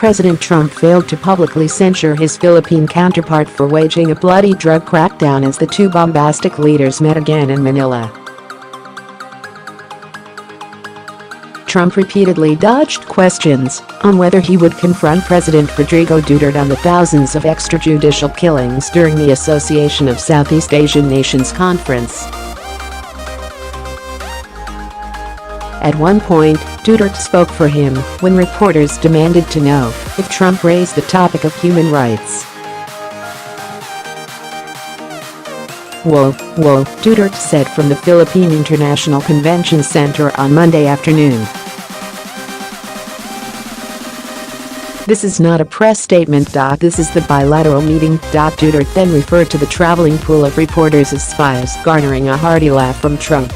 President Trump failed to publicly censure his Philippine counterpart for waging a bloody drug crackdown as the two bombastic leaders met again in Manila. Trump repeatedly dodged questions on whether he would confront President Rodrigo Duterte on the thousands of extrajudicial killings during the Association of Southeast Asian Nations conference. At one point, Duterte spoke for him when reporters demanded to know if Trump raised the topic of human rights. "Whoa, Duterte said from the Philippine International Convention Center on Monday afternoon. This is not a press statement. This is the bilateral meeting. Duterte then referred to the traveling pool of reporters as spies, garnering a hearty laugh from Trump.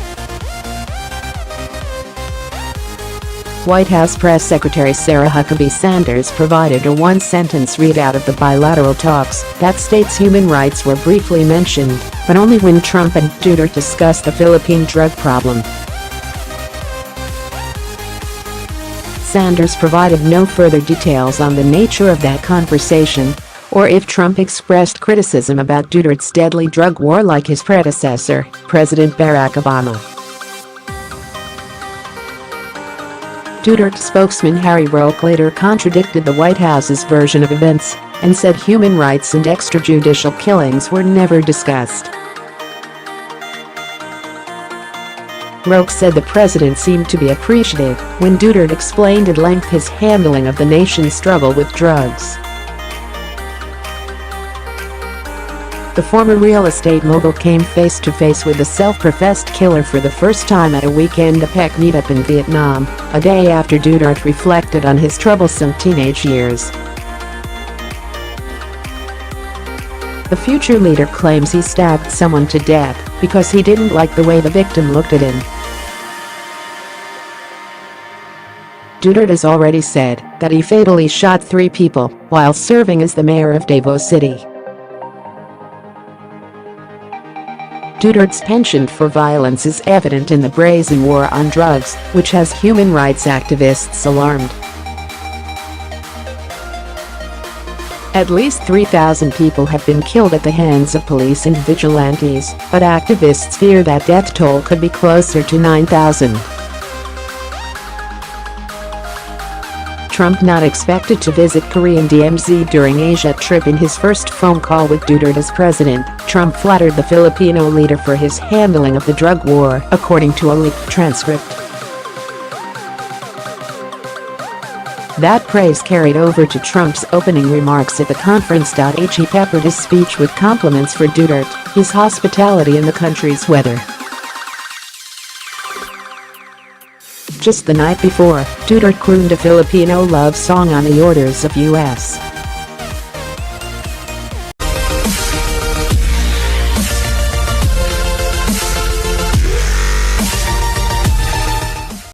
White House Press Secretary Sarah Huckabee Sanders provided a one-sentence readout of the bilateral talks that states human rights were briefly mentioned, but only when Trump and Duterte discussed the Philippine drug problem. Sanders provided no further details on the nature of that conversation, or if Trump expressed criticism about Duterte's deadly drug war like his predecessor, President Barack Obama. Duterte's spokesman Harry Roque later contradicted the White House's version of events and said human rights and extrajudicial killings were never discussed. Roque said the president seemed to be appreciative when Duterte explained at length his handling of the nation's struggle with drugs. The former real estate mogul came face-to-face with the self-professed killer for the first time at a weekend APEC meetup in Vietnam, a day after Duterte reflected on his troublesome teenage years. The future leader claims he stabbed someone to death because he didn't like the way the victim looked at him. Duterte has already said that he fatally shot 3 people while serving as the mayor of Davao City. Duterte's penchant for violence is evident in the brazen war on drugs, which has human rights activists alarmed. At least 3,000 people have been killed at the hands of police and vigilantes, but activists fear that death toll could be closer to 9,000. Trump not expected to visit Korean DMZ during Asia trip. In his first phone call with Duterte as president, Trump flattered the Filipino leader for his handling of the drug war, according to a leaked transcript. That praise carried over to Trump's opening remarks at the conference.He. He peppered his speech with compliments for Duterte, his hospitality and the country's weather. Just the night before, Duterte crooned a Filipino love song on the orders of U.S.